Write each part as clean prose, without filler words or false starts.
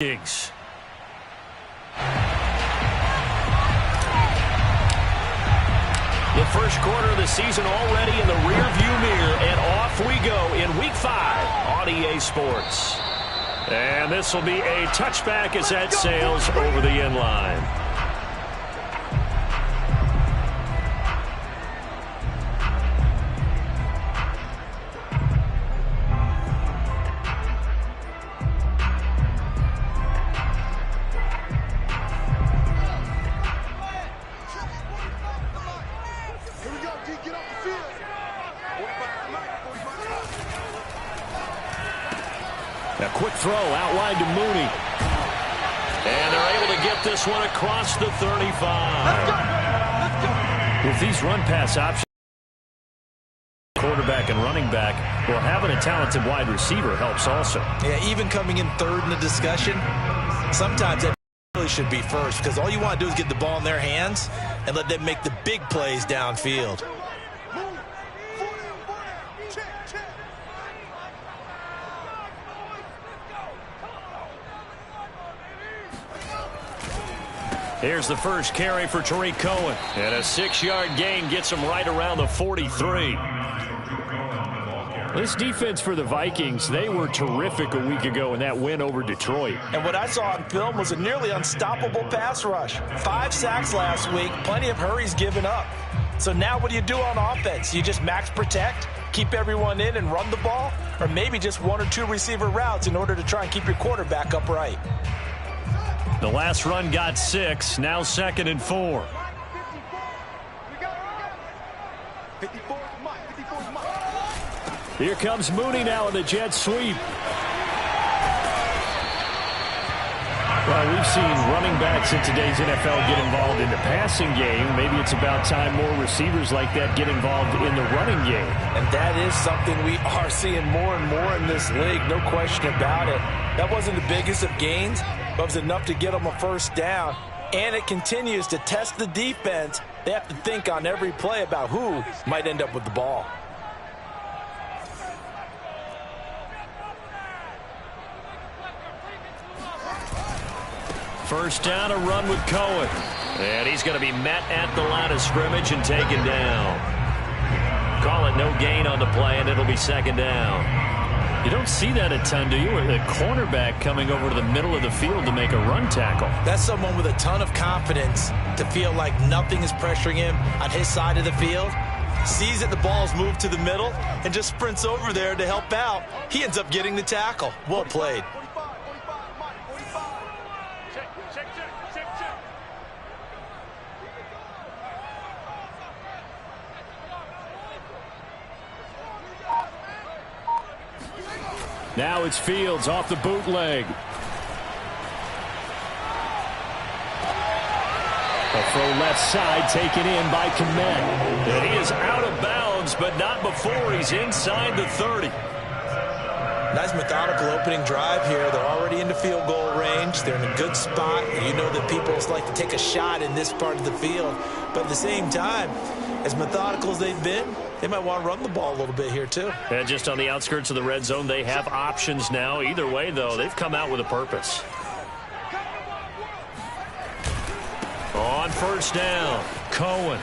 Vikings. The first quarter of the season already in the rearview mirror, and off we go in Week 5 on EA Sports. And this will be a touchback as that sails over the end line. A quick throw outlined to Mooney. And they're able to get this one across the 35. With these run-pass options, quarterback and running back, well, having a talented wide receiver helps also. Yeah, even coming in third in the discussion, sometimes that really should be first, because all you want to do is get the ball in their hands and let them make the big plays downfield. Here's the first carry for Tariq Cohen. And a 6-yard gain gets him right around the 43. This defense for the Vikings, they were terrific a week ago in that win over Detroit. And what I saw on film was a nearly unstoppable pass rush. 5 sacks last week, plenty of hurries given up. So now what do you do on offense? You just max protect, keep everyone in and run the ball? Or maybe just 1 or 2 receiver routes in order to try and keep your quarterback upright? The last run got 6, now 2nd and 4. Here comes Mooney now in the jet sweep. Well, we've seen running backs in today's NFL get involved in the passing game. Maybe it's about time more receivers like that get involved in the running game. And that is something we are seeing more and more in this league, no question about it. That wasn't the biggest of gains, but it was enough to get them a first down. And it continues to test the defense. They have to think on every play about who might end up with the ball. First down, a run with Cohen. And he's going to be met at the line of scrimmage and taken down. Call it no gain on the play, and it'll be 2nd down. You don't see that a ton, do you? A cornerback coming over to the middle of the field to make a run tackle. That's someone with a ton of confidence to feel like nothing is pressuring him on his side of the field. Sees that the ball's moved to the middle and just sprints over there to help out. He ends up getting the tackle. Well played. Now it's Fields off the bootleg. A throw left side taken in by Kmet. And he is out of bounds, but not before he's inside the 30. Nice methodical opening drive here. They're already into field goal range. They're in a good spot. You know that people like to take a shot in this part of the field. But at the same time, as methodical as they've been, they might want to run the ball a little bit here too. And just on the outskirts of the red zone, they have options now. Either way, though, they've come out with a purpose. On first down, Cohen.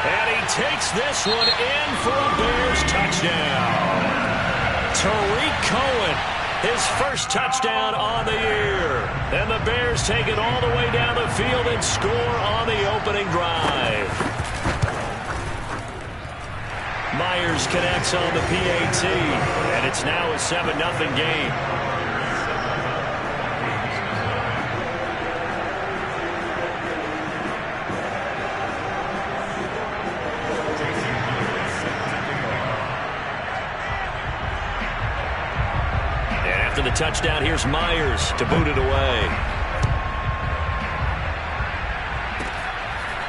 And he takes this one in for a Bears touchdown. Tariq Cohen, his first touchdown on the year. And the Bears take it all the way down the field and score on the opening drive. Myers connects on the PAT, and it's now a 7-0 game. After the touchdown, here's Myers to boot it away.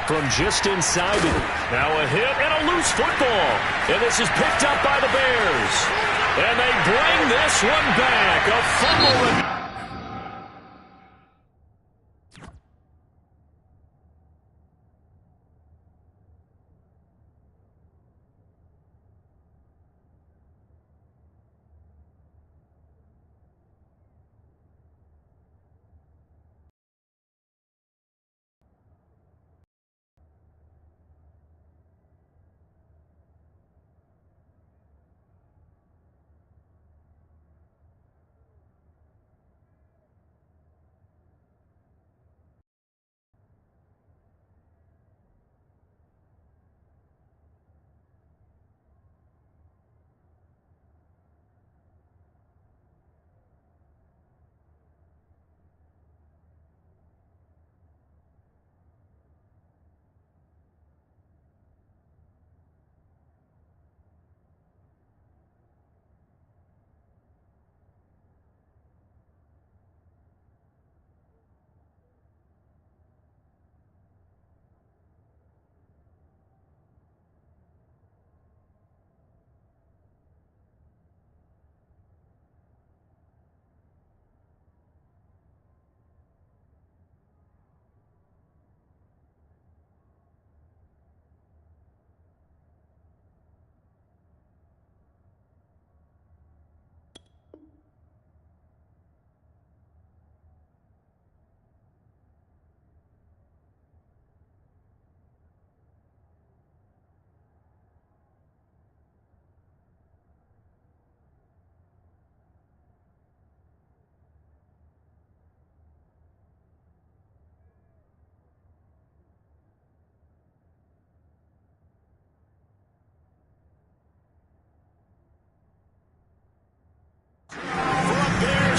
From just inside it. Now a hit and a loose football. And this is picked up by the Bears. And they bring this one back. A fumble.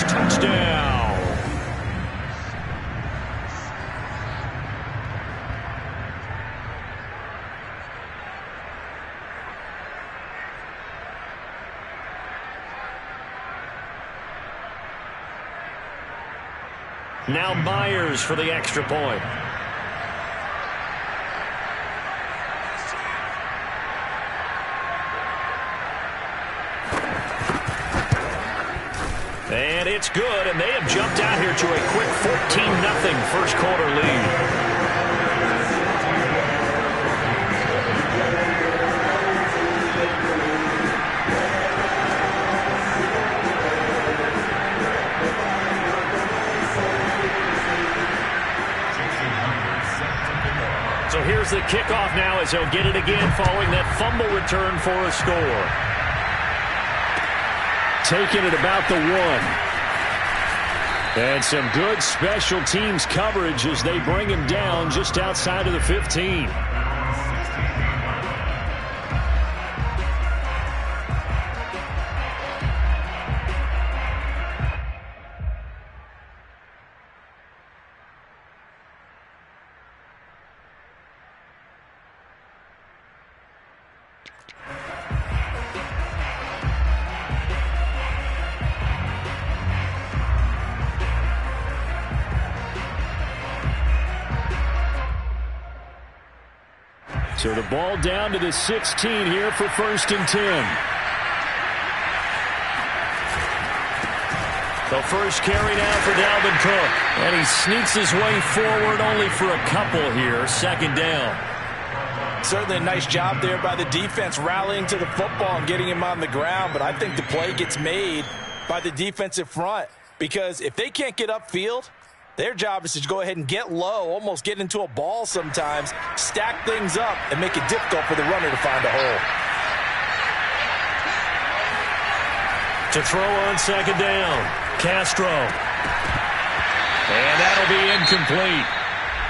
touchdown. Now Myers for the extra point. And it's good, and they have jumped out here to a quick 14-0 first quarter lead. So here's the kickoff now as he'll get it again following that fumble return for a score. Taking it about the 1. And some good special teams coverage as they bring him down just outside of the 15. So the ball down to the 16 here for 1st and 10. The first carry now for Dalvin Cook. And he sneaks his way forward only for a couple here. 2nd down. Certainly a nice job there by the defense rallying to the football and getting him on the ground. But I think the play gets made by the defensive front. Because if they can't get upfield, their job is to go ahead and get low, almost get into a ball sometimes, stack things up, and make it difficult for the runner to find a hole. To throw on 2nd down, Castro. And that'll be incomplete.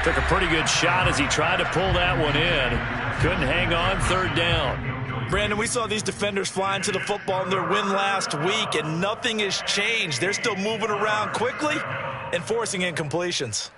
Took a pretty good shot as he tried to pull that one in. Couldn't hang on. 3rd down. Brandon, we saw these defenders flying to the football in their win last week, and nothing has changed. They're still moving around quickly and forcing incompletions.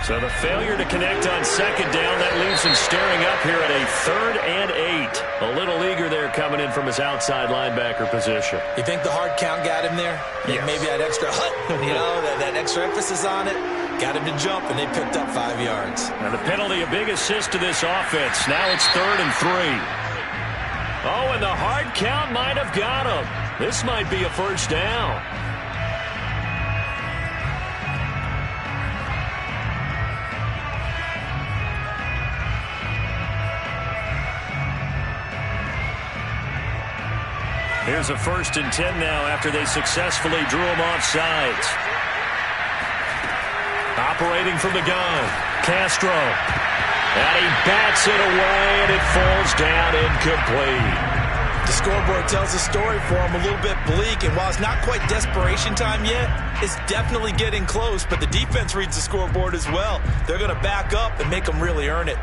So the failure to connect on 2nd down, that leaves him staring up here at a 3rd and 8. A little eager there coming in from his outside linebacker position. You think the hard count got him there? Yes. Maybe that extra that extra emphasis on it got him to jump, and they picked up 5 yards. And the penalty, a big assist to this offense. Now it's 3rd and 3. Oh, and the hard count might have got him. This might be a 1st down. Here's a 1st and 10 now after they successfully drew him off sides. Operating from the gun, Castro. And he bats it away, and it falls down incomplete. The scoreboard tells a story for him, a little bit bleak, and while it's not quite desperation time yet, it's definitely getting close, but the defense reads the scoreboard as well. They're going to back up and make them really earn it.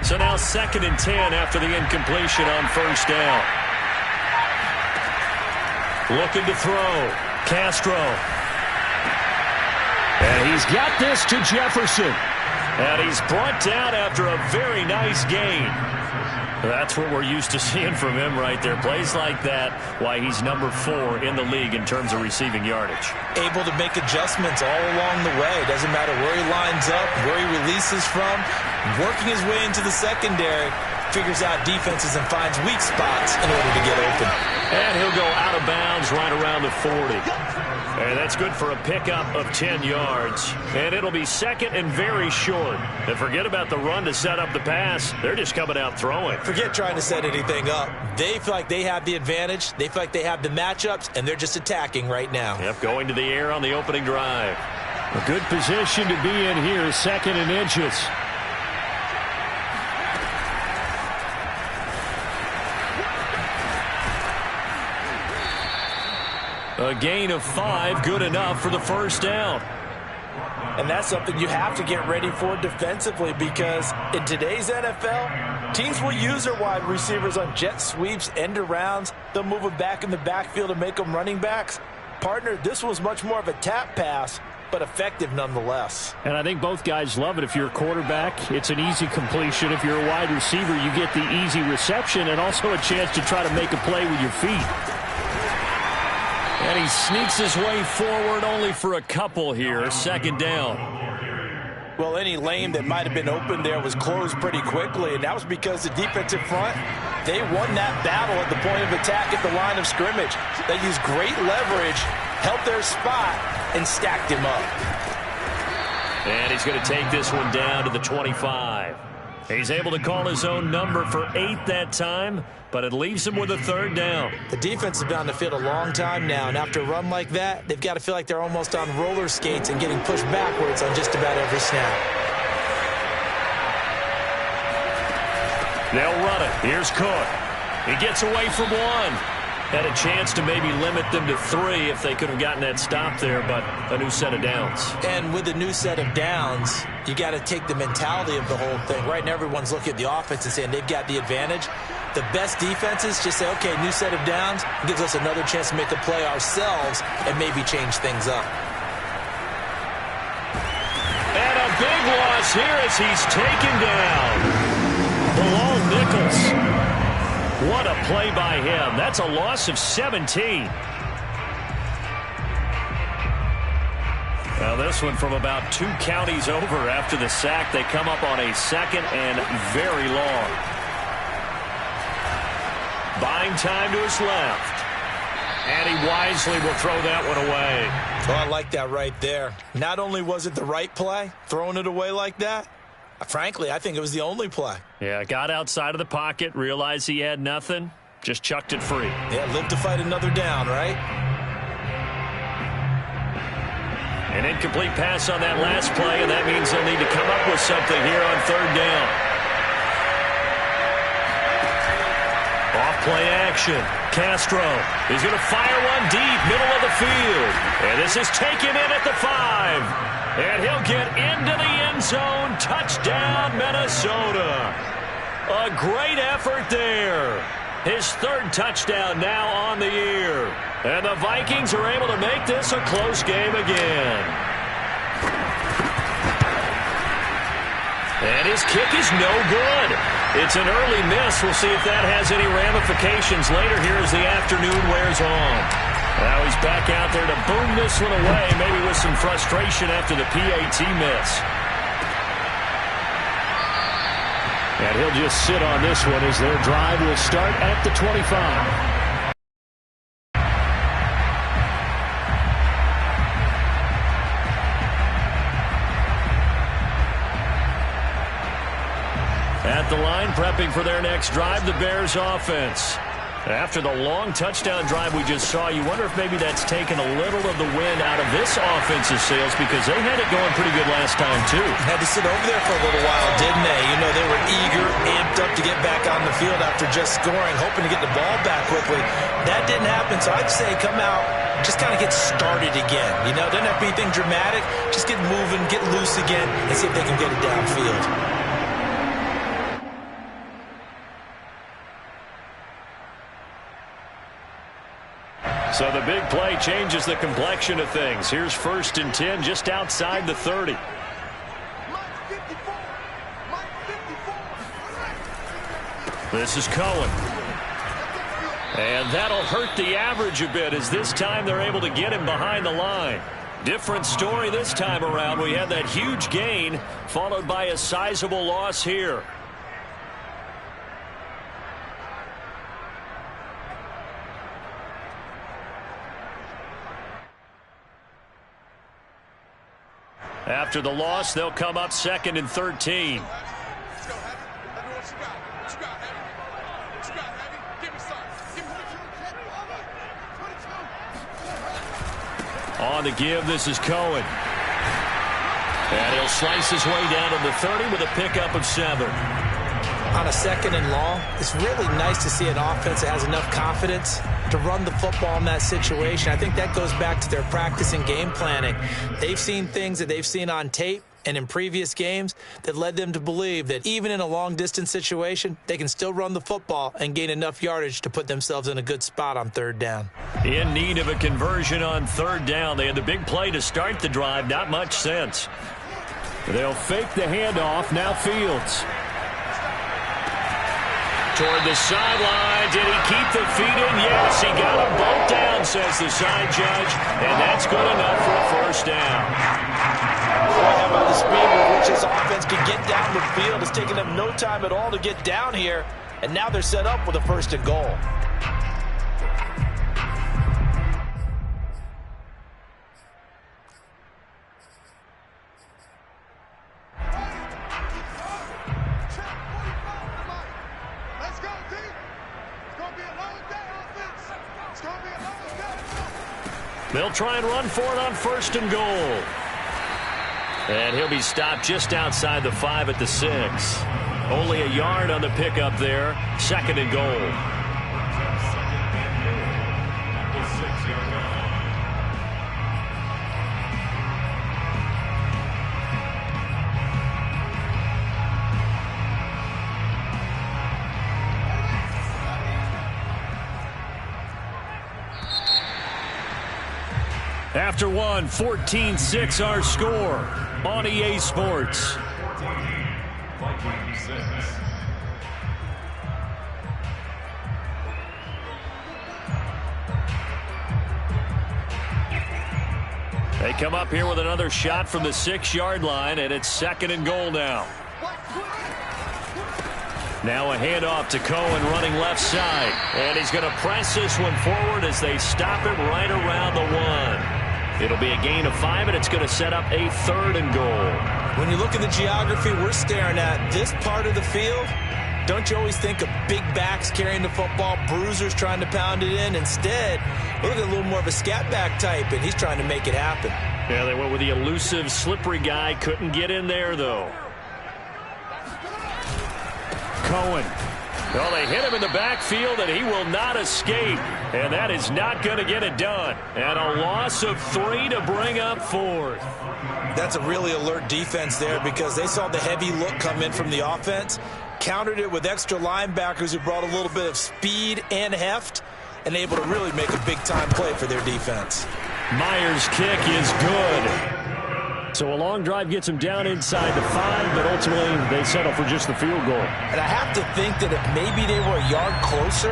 So now 2nd and 10 after the incompletion on 1st down. Looking to throw. Castro. And he's got this to Jefferson. And he's brought down after a very nice gain. That's what we're used to seeing from him right there. Plays like that, why he's number 4 in the league in terms of receiving yardage. Able to make adjustments all along the way. Doesn't matter where he lines up, where he releases from. Working his way into the secondary, figures out defenses and finds weak spots in order to get open. And he'll go out of bounds right around the 40. And that's good for a pickup of 10 yards. And it'll be second and very short. And forget about the run to set up the pass. They're just coming out throwing. Forget trying to set anything up. They feel like they have the advantage. They feel like they have the matchups, and they're just attacking right now. Yep, going to the air on the opening drive. A good position to be in here, second and inches. A gain of 5, good enough for the first down. And that's something you have to get ready for defensively, because in today's NFL, teams will use their wide receivers on jet sweeps, end arounds. They'll move them back in the backfield and make them running backs. Partner, this was much more of a tap pass, but effective nonetheless. And I think both guys love it. If you're a quarterback, it's an easy completion. If you're a wide receiver, you get the easy reception and also a chance to try to make a play with your feet. And he sneaks his way forward only for a couple here. Second down. Well, any lane that might have been open there was closed pretty quickly, and that was because the defensive front, they won that battle at the point of attack at the line of scrimmage. They used great leverage, held their spot, and stacked him up. And he's going to take this one down to the 25. He's able to call his own number for 8 that time, but it leaves him with a third down. The defense has been on the field a long time now, and after a run like that, they've got to feel like they're almost on roller skates and getting pushed backwards on just about every snap. They'll run it. Here's Cook. He gets away from one. Had a chance to maybe limit them to 3 if they could have gotten that stop there, but a new set of downs. And with a new set of downs, you got to take the mentality of the whole thing. Right now, everyone's looking at the offense and saying they've got the advantage. The best defenses just say, okay, new set of downs, gives us another chance to make a play ourselves and maybe change things up. And a big loss here as he's taken down. Bilal Nichols. What a play by him. That's a loss of 17. Now this one from about 2 counties over after the sack. They come up on a second and very long. Buying time to his left. And he wisely will throw that one away. Oh, I like that right there. Not only was it the right play, throwing it away like that, frankly, I think it was the only play. Yeah, got outside of the pocket, realized he had nothing, just chucked it free. Yeah, live to fight another down, right? An incomplete pass on that last play, and that means they'll need to come up with something here on third down. Off play action. Castro is going to fire one deep, middle of the field. And this is taken in at the 5. And he'll get into the end zone. Touchdown, Minnesota. A great effort there. His third touchdown now on the year. And the Vikings are able to make this a close game again. And his kick is no good. It's an early miss. We'll see if that has any ramifications later here as the afternoon wears on. Now he's back out there to boom this one away, maybe with some frustration after the PAT miss. And he'll just sit on this one as their drive will start at the 25. At the line, prepping for their next drive, the Bears offense. After the long touchdown drive we just saw, you wonder if maybe that's taken a little of the wind out of this offensive sails, because they had it going pretty good last time, too. Had to sit over there for a little while, didn't they? You know, they were eager, amped up to get back on the field after just scoring, hoping to get the ball back quickly. That didn't happen, so I'd say come out, just kind of get started again. You know, doesn't have to be anything dramatic. Just get moving, get loose again, and see if they can get it downfield. So the big play changes the complexion of things. Here's 1st and 10 just outside the 30. This is Cohen. And that'll hurt the average a bit, as this time they're able to get him behind the line. Different story this time around. We had that huge gain followed by a sizable loss here. After the loss, they'll come up 2nd and 13. On the give, this is Cohen. And he'll slice his way down to the 30 with a pickup of 7. On a 2nd and long, it's really nice to see an offense that has enough confidence to run the football in that situation. I think that goes back to their practice and game planning. They've seen things that they've seen on tape and in previous games that led them to believe that even in a long-distance situation, they can still run the football and gain enough yardage to put themselves in a good spot on 3rd down. In need of a conversion on 3rd down. They had the big play to start the drive. Not much sense. They'll fake the handoff. Now Fields. Toward the sideline. Did he keep the feet in? Yes, he got them both down, says the side judge. And that's good enough for a 1st down. Boy, how about the speed with which this offense can get down the field. It's taken them no time at all to get down here. And now they're set up with a 1st and goal. They'll try and run for it on 1st and goal. And he'll be stopped just outside the 5 at the 6. Only a yard on the pickup there. 2nd and goal. After one, 14-6 our score on EA Sports. They come up here with another shot from the 6-yard line, and it's 2nd and goal now. Now a handoff to Cohen running left side. And he's going to press this one forward as they stop it right around the 1. It'll be a gain of 5, and it's going to set up a 3rd and goal. When you look at the geography we're staring at, this part of the field, don't you always think of big backs carrying the football, bruisers trying to pound it in? Instead, look at a little more of a scat back type, and he's trying to make it happen. Yeah, they went with the elusive, slippery guy. Couldn't get in there, though. Cohen. Well, they hit him in the backfield, and he will not escape. And that is not going to get it done. And a loss of 3 to bring up 4th. That's a really alert defense there because they saw the heavy look come in from the offense, countered it with extra linebackers who brought a little bit of speed and heft, and able to really make a big-time play for their defense. Myers' kick is good. So a long drive gets him down inside the 5, but ultimately they settle for just the field goal. And I have to think that if maybe they were a yard closer,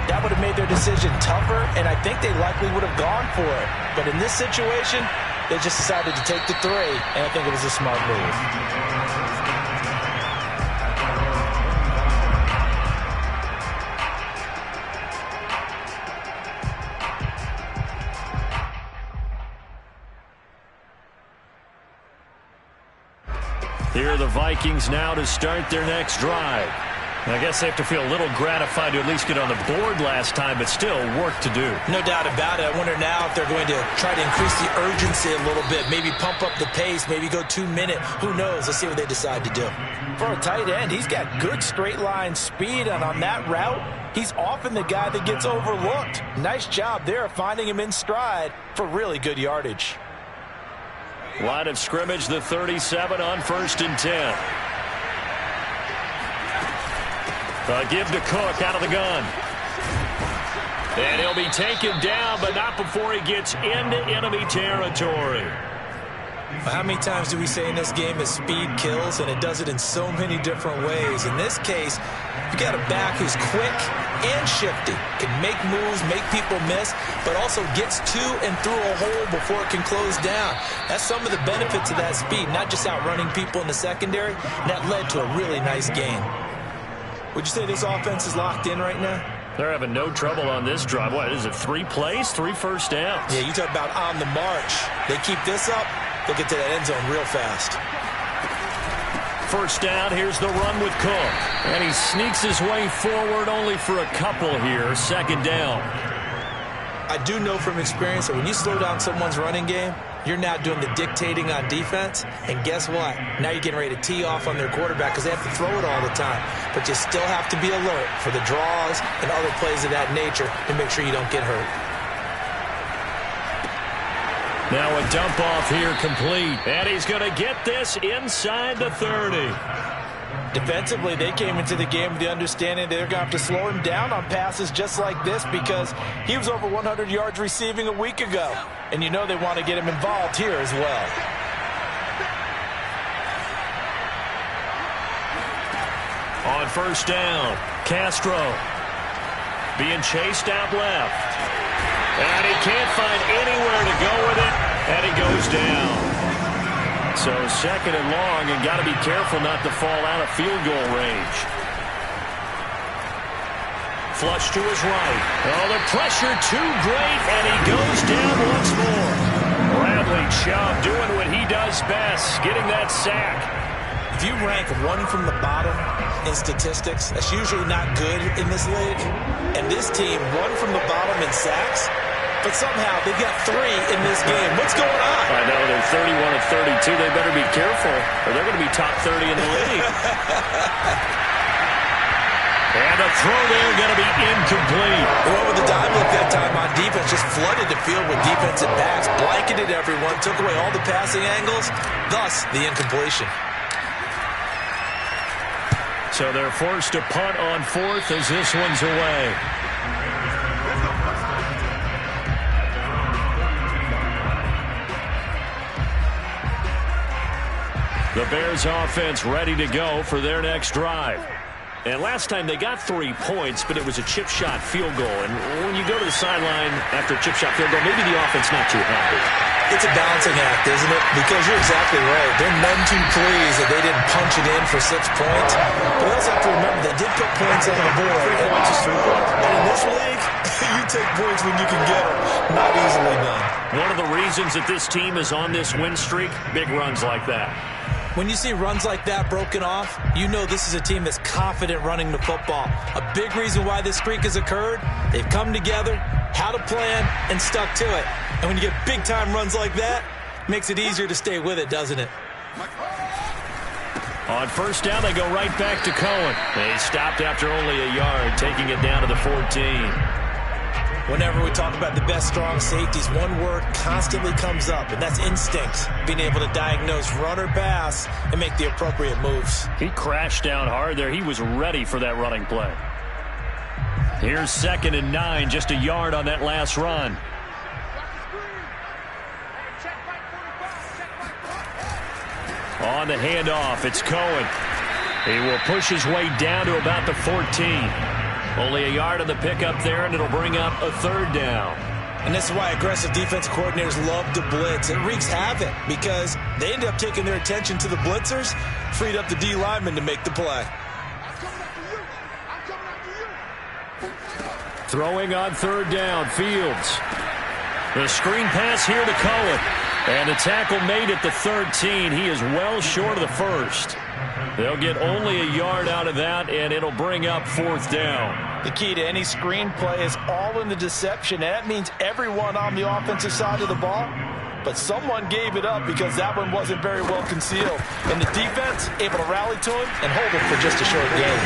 that would have made their decision tougher, and I think they likely would have gone for it. But in this situation, they just decided to take the 3, and I think it was a smart move. Here are the Vikings now to start their next drive. I guess they have to feel a little gratified to at least get on the board last time, but still work to do. No doubt about it. I wonder now if they're going to try to increase the urgency a little bit, maybe pump up the pace, maybe go 2-minute. Who knows? Let's see what they decide to do. For a tight end, he's got good straight line speed, and on that route, he's often the guy that gets overlooked. Nice job there finding him in stride for really good yardage. Line of scrimmage, the 37 on 1st and 10. Give to Cook out of the gun. And he'll be taken down, but not before he gets into enemy territory. How many times do we say in this game that speed kills, and it does it in so many different ways? In this case, you got a back who's quick and shifty, can make moves, make people miss, but also gets to and through a hole before it can close down. That's some of the benefits of that speed, not just outrunning people in the secondary, and that led to a really nice game. Would you say this offense is locked in right now? They're having no trouble on this drive. What is it, 3 plays, 3 first downs? Yeah, you talk about on the march. They keep this up, They'll get to that end zone real fast. First down, here's the run with Cook. And he sneaks his way forward only for a couple here. Second down. I do know from experience that when you slow down someone's running game, you're now doing the dictating on defense. And guess what? Now you're getting ready to tee off on their quarterback because they have to throw it all the time. But you still have to be alert for the draws and other plays of that nature to make sure you don't get hurt. Now a dump off here complete. And he's going to get this inside the 30. Defensively, they came into the game with the understanding they're going to have to slow him down on passes just like this because he was over 100 yards receiving a week ago. And you know they want to get him involved here as well. On first down, Castro being chased out left. And he can't find anywhere to go with it, and he goes down. So second and long, and got to be careful not to fall out of field goal range. Flush to his right. Oh, the pressure too great, and he goes down once more. Bradley Chubb doing what he does best, getting that sack. If you rank one from the bottom in statistics, that's usually not good in this league. And this team, one from the bottom in sacks, but somehow they've got 3 in this game. What's going on? I know, they're 31 of 32. They better be careful, or they're going to be top 30 in the league. And the throw there going to be incomplete. Well, with the dime look that time on defense, just flooded the field with defensive backs, blanketed everyone, took away all the passing angles, thus the incompletion. So they're forced to punt on fourth as this one's away. The Bears offense ready to go for their next drive. And last time they got 3 points, but it was a chip shot field goal. And when you go to the sideline after a chip shot field goal, maybe the offense not too happy. It's a balancing act, isn't it? Because you're exactly right. They're none too pleased that they didn't punch it in for 6 points. But we also have to remember they did put points on the board. 3 points is 3 points. And in this league, you take points when you can get them. Not easily done. One of the reasons that this team is on this win streak, big runs like that. When you see runs like that broken off, you know this is a team that's confident running the football. A big reason why this streak has occurred, they've come together, had a plan, and stuck to it. And when you get big-time runs like that, it makes it easier to stay with it, doesn't it? On first down, they go right back to Cohen. They stopped after only a yard, taking it down to the 14. Whenever we talk about the best strong safeties, one word constantly comes up, and that's instinct. Being able to diagnose run or pass and make the appropriate moves. He crashed down hard there. He was ready for that running play. Here's 2nd and 9, just a yard on that last run. On the handoff, it's Cohen. He will push his way down to about the 14. Only a yard on the pickup there, and it'll bring up a 3rd down. And this is why aggressive defensive coordinators love to blitz. It wreaks havoc because they end up taking their attention to the blitzers, freed up the D lineman to make the play. Throwing on 3rd down, Fields. The screen pass here to Cohen. And the tackle made at the 13. He is well short of the 1st. They'll get only a yard out of that, and it'll bring up 4th down. The key to any screen play is all in the deception, and that means everyone on the offensive side of the ball. But someone gave it up because that one wasn't very well concealed. And the defense able to rally to him and hold it for just a short game.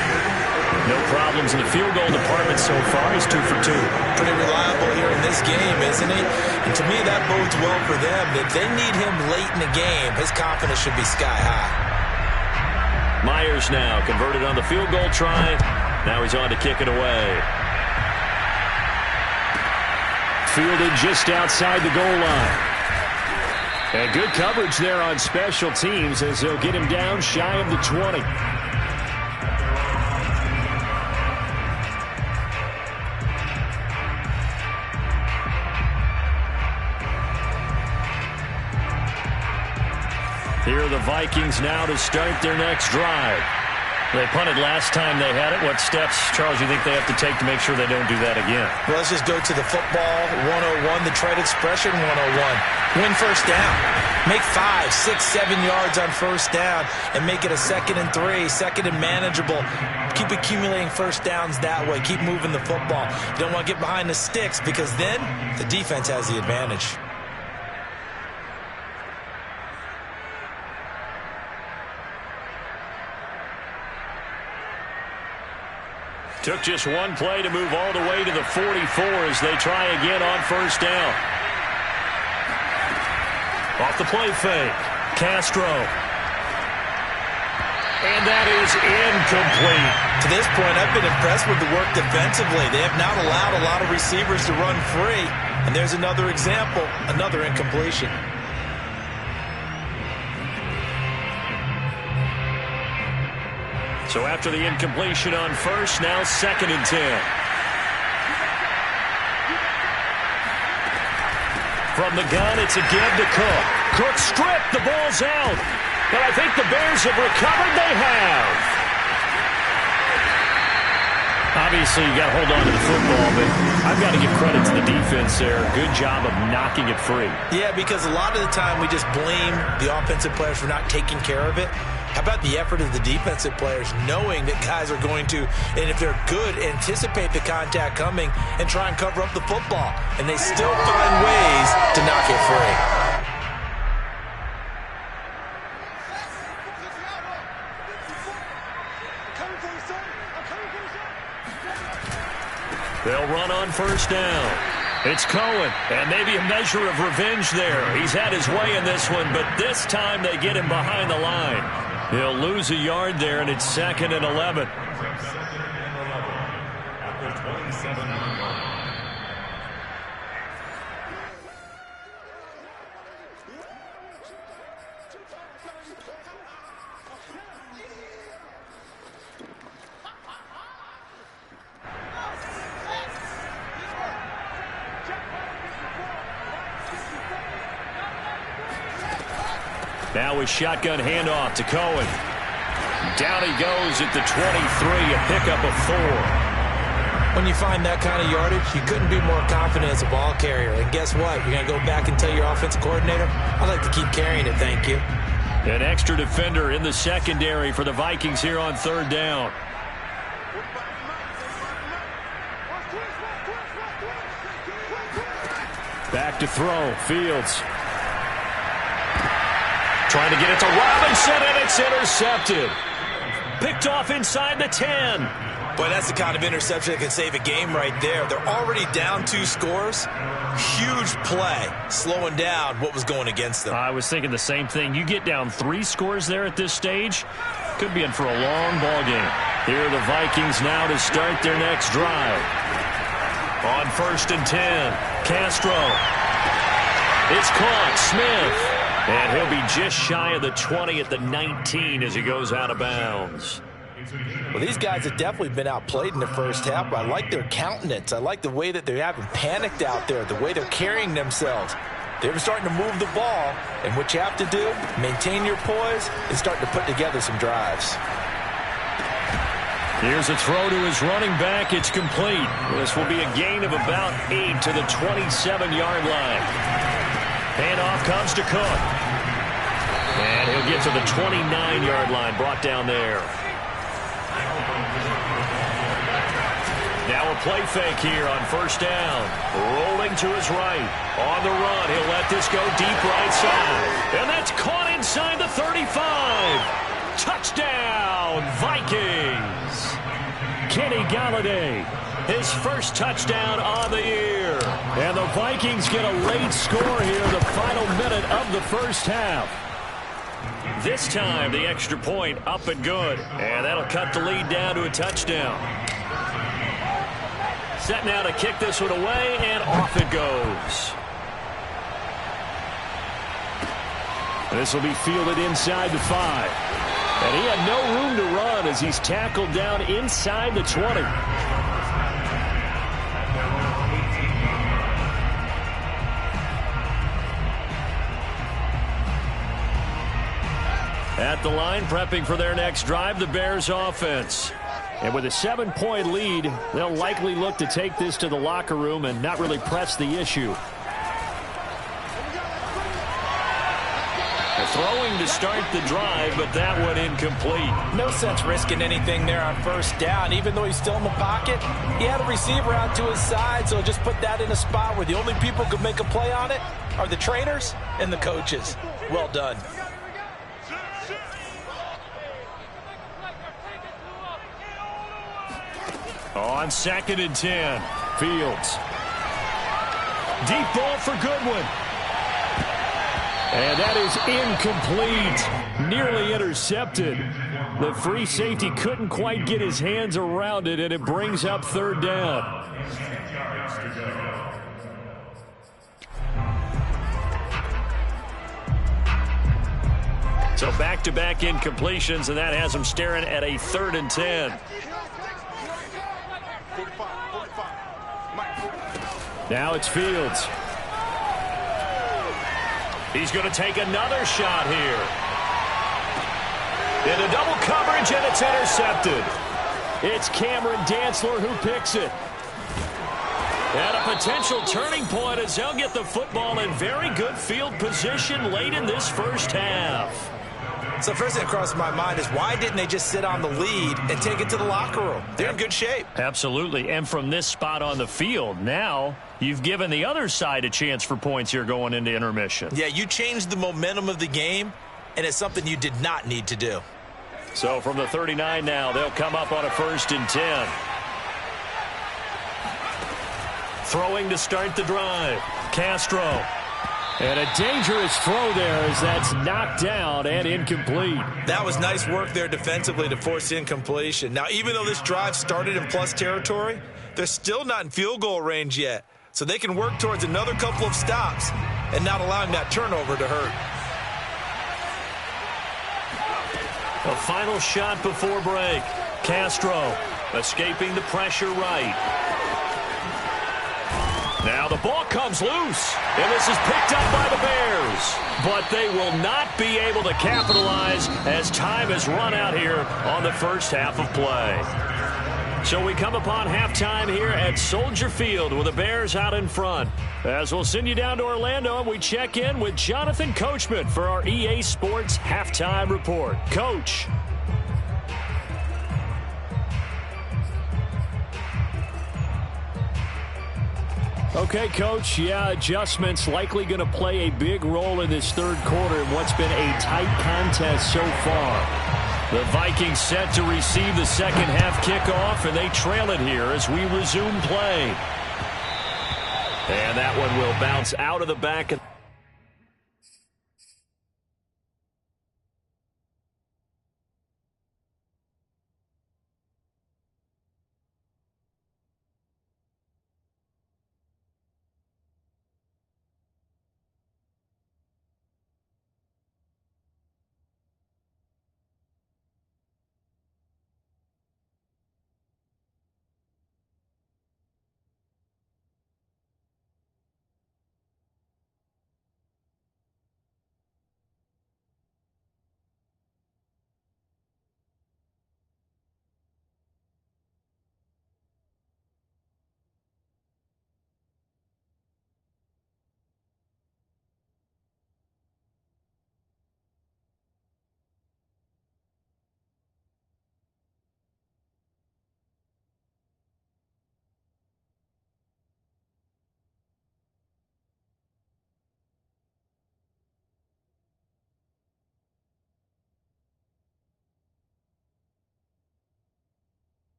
No problems in the field goal department so far. He's 2 for 2. Pretty reliable here in this game, isn't he? And to me, that bodes well for them. If they need him late in the game, his confidence should be sky high. Myers now converted on the field goal try. Now he's on to kick it away. Fielded just outside the goal line. And good coverage there on special teams as they'll get him down shy of the 20. Here are the Vikings now to start their next drive. They punted last time they had it. What steps, Charles, you think they have to take to make sure they don't do that again? Well, let's just go to the football 101, the trade expression 101. Win first down. Make 5, 6, 7 yards on first down and make it a 2nd and 3, 2nd and manageable. Keep accumulating first downs that way. Keep moving the football. You don't want to get behind the sticks because then the defense has the advantage. Took just one play to move all the way to the 44 as they try again on first down. Off the play fake. Castro. And that is incomplete. To this point, I've been impressed with the work defensively. They have not allowed a lot of receivers to run free. And there's another example, another incompletion. So after the incompletion on first, now 2nd and 10. From the gun, it's a give to Cook. Cook stripped, the ball's out. But I think the Bears have recovered. They have. Obviously, you got to hold on to the football, but I've got to give credit to the defense there. Good job of knocking it free. Yeah, because a lot of the time we just blame the offensive players for not taking care of it. How about the effort of the defensive players knowing that guys are going to, and if they're good, anticipate the contact coming and try and cover up the football. And they still find ways to knock it free. They'll run on first down. It's Cohen, and maybe a measure of revenge there. He's had his way in this one, but this time they get him behind the line. He'll lose a yard there, and it's 2nd and 11. Now a shotgun handoff to Cohen. Down he goes at the 23, a pickup of 4. When you find that kind of yardage, you couldn't be more confident as a ball carrier. And guess what? You're going to go back and tell your offensive coordinator, I'd like to keep carrying it, thank you. An extra defender in the secondary for the Vikings here on 3rd down. Back to throw, Fields. Trying to get it to Robinson, and it's intercepted. Picked off inside the 10. Boy, that's the kind of interception that can save a game right there. They're already down 2 scores. Huge play, slowing down what was going against them. I was thinking the same thing. You get down 3 scores there at this stage, could be in for a long ball game. Here are the Vikings now to start their next drive. On 1st and 10, Castro. It's caught, Smith. And he'll be just shy of the 20 at the 19 as he goes out of bounds. Well, these guys have definitely been outplayed in the first half, but I like their countenance. I like the way that they haven't panicked out there, the way they're carrying themselves. They're starting to move the ball, and what you have to do, maintain your poise and start to put together some drives. Here's a throw to his running back. It's complete. This will be a gain of about 8 to the 27-yard line. Handoff comes to Cook. And he'll get to the 29-yard line, brought down there. Now a play fake here on first down. Rolling to his right. On the run, he'll let this go deep right side. And that's caught inside the 35. Touchdown, Vikings. Kenny Galladay, his first touchdown on the year. And the Vikings get a late score here, the final minute of the first half. This time, the extra point up and good. And that'll cut the lead down to a touchdown. Set now to kick this one away, and off it goes. This will be fielded inside the 5. And he had no room to run as he's tackled down inside the 20. At the line, prepping for their next drive, the Bears offense. And with a 7-point lead, they'll likely look to take this to the locker room and not really press the issue. Throwing to start the drive, but that one incomplete. No sense risking anything there on first down. Even though he's still in the pocket, he had a receiver out to his side, so just put that in a spot where the only people who could make a play on it are the trainers and the coaches. Well done. On 2nd and 10, Fields. Deep ball for Goodwin. And that is incomplete. Nearly intercepted. The free safety couldn't quite get his hands around it, and it brings up 3rd down. So back-to-back incompletions, and that has him staring at a 3rd and 10. Now it's Fields. He's going to take another shot here. Into double coverage, and it's intercepted. It's Cameron Dantzler who picks it. And a potential turning point as they'll get the football in very good field position late in this first half. So first thing that crosses my mind is why didn't they just sit on the lead and take it to the locker room? They're in good shape. Absolutely. And from this spot on the field, now you've given the other side a chance for points here going into intermission. Yeah, you changed the momentum of the game, and it's something you did not need to do. So from the 39 now, they'll come up on a 1st and 10. Throwing to start the drive. Castro. And a dangerous throw there as that's knocked down and incomplete. That was nice work there defensively to force incompletion. Now, even though this drive started in plus territory, they're still not in field goal range yet. So they can work towards another couple of stops and not allowing that turnover to hurt. A final shot before break. Castro escaping the pressure right. Now the ball comes loose, and this is picked up by the Bears. But they will not be able to capitalize as time has run out here on the first half of play. So we come upon halftime here at Soldier Field with the Bears out in front. As we'll send you down to Orlando, and we check in with Jonathan Coachman for our EA Sports Halftime Report. Coach. Okay, Coach, yeah, adjustments likely going to play a big role in this third quarter in what's been a tight contest so far. The Vikings set to receive the second half kickoff, and they trail it here as we resume play. And that one will bounce out of the back.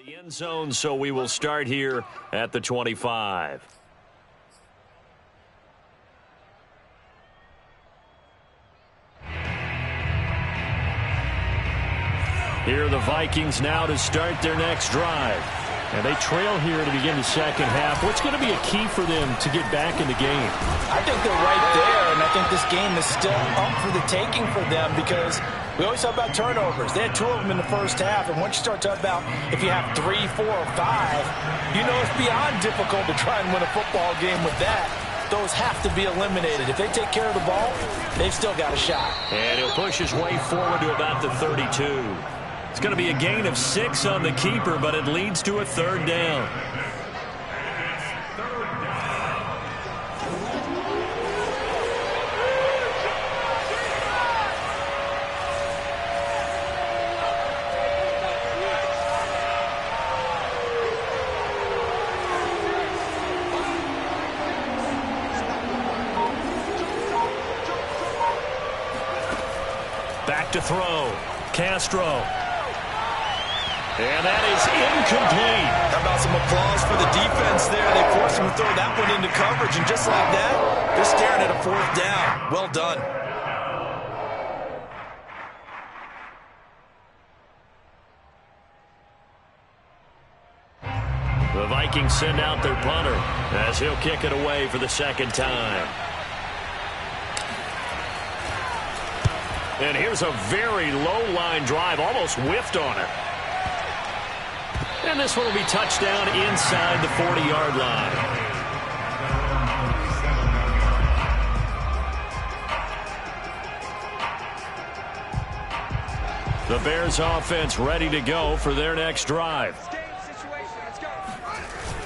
The end zone, so we will start here at the 25. Here are the Vikings now to start their next drive. And they trail here to begin the second half. What's going to be a key for them to get back in the game? I think they're right there, and I think this game is still up for the taking for them because we always talk about turnovers. They had 2 of them in the first half, and once you start talking about if you have 3, 4, or 5, you know it's beyond difficult to try and win a football game with that. Those have to be eliminated. If they take care of the ball, they've still got a shot. And he'll push his way forward to about the 32. It's going to be a gain of 6 on the keeper, but it leads to a 3rd down. Back to throw. Castro. And that is incomplete. How about some applause for the defense there? They forced him to throw that one into coverage, and just like that, they're staring at a 4th down. Well done. The Vikings send out their punter as he'll kick it away for the 2nd time. And here's a very low-line drive, almost whiffed on it. And this one will be touchdown inside the 40-yard line. The Bears offense ready to go for their next drive.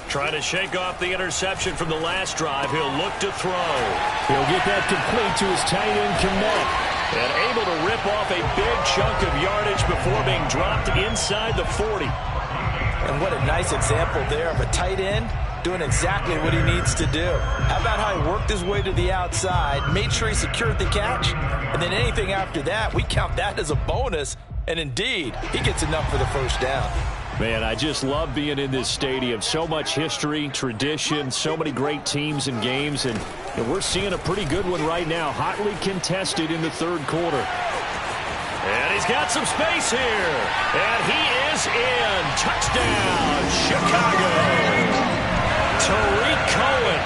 Trying to shake off the interception from the last drive. He'll look to throw. He'll get that complete to his tight end, Connect. And able to rip off a big chunk of yardage before being dropped inside the 40. And what a nice example there of a tight end doing exactly what he needs to do. How about how he worked his way to the outside, made sure he secured the catch, and then anything after that, we count that as a bonus. And indeed, he gets enough for the 1st down. Man, I just love being in this stadium. So much history, tradition, so many great teams and games, and we're seeing a pretty good one right now, hotly contested in the 3rd quarter. And he's got some space here. And he is in. Touchdown, Chicago. Tariq Cohen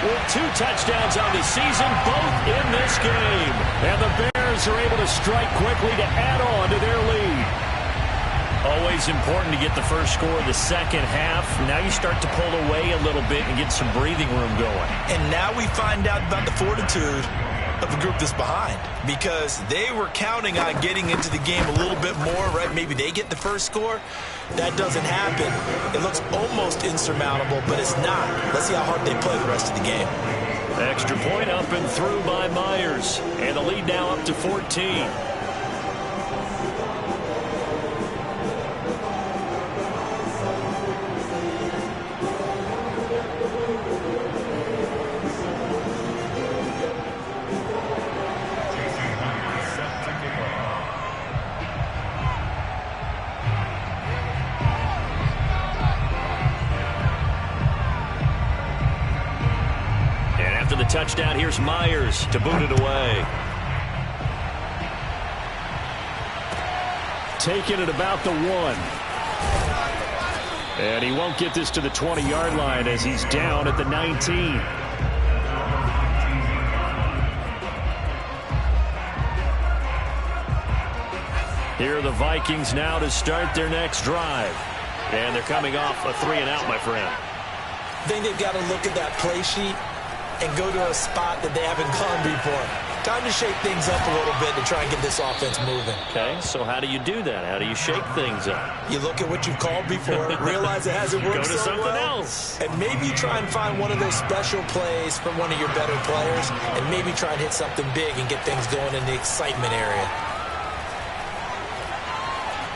with 2 touchdowns on the season, both in this game. And the Bears are able to strike quickly to add on to their lead. Always important to get the first score of the second half. Now you start to pull away a little bit and get some breathing room going. And now we find out about the fortitude of the group that's behind, because they were counting on getting into the game a little bit more, right? Maybe they get the first score. That doesn't happen. It looks almost insurmountable, but it's not. Let's see how hard they play the rest of the game. Extra point up and through by Myers. And the lead now up to 14. Touchdown. Here's Myers to boot it away. Taking it about the 1. And he won't get this to the 20-yard line as he's down at the 19. Here are the Vikings now to start their next drive. And they're coming off a 3-and-out, my friend. I think they've got to look at that play sheet and go to a spot that they haven't gone before. Time to shake things up a little bit to try and get this offense moving. Okay, so how do you do that? How do you shake things up? You look at what you've called before, realize it hasn't worked so so something well, else. and maybe you try and find one of those special plays from one of your better players, and maybe try and hit something big and get things going in the excitement area.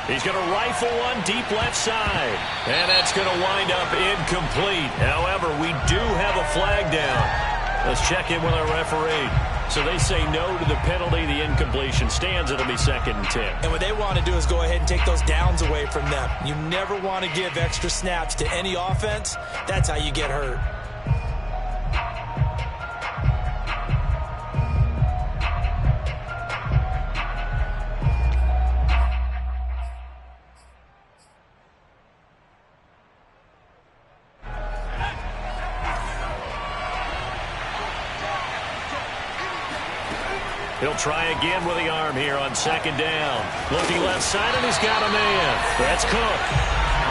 He's going to rifle one deep left side. And that's going to wind up incomplete. However, we do have a flag down. Let's check in with our referee. So they say no to the penalty. The incompletion stands. It'll be 2nd and 10. And what they want to do is go ahead and take those downs away from them. You never want to give extra snaps to any offense. That's how you get hurt. He'll try again with the arm here on 2nd down. Looking left side, and he's got a man. That's Cook.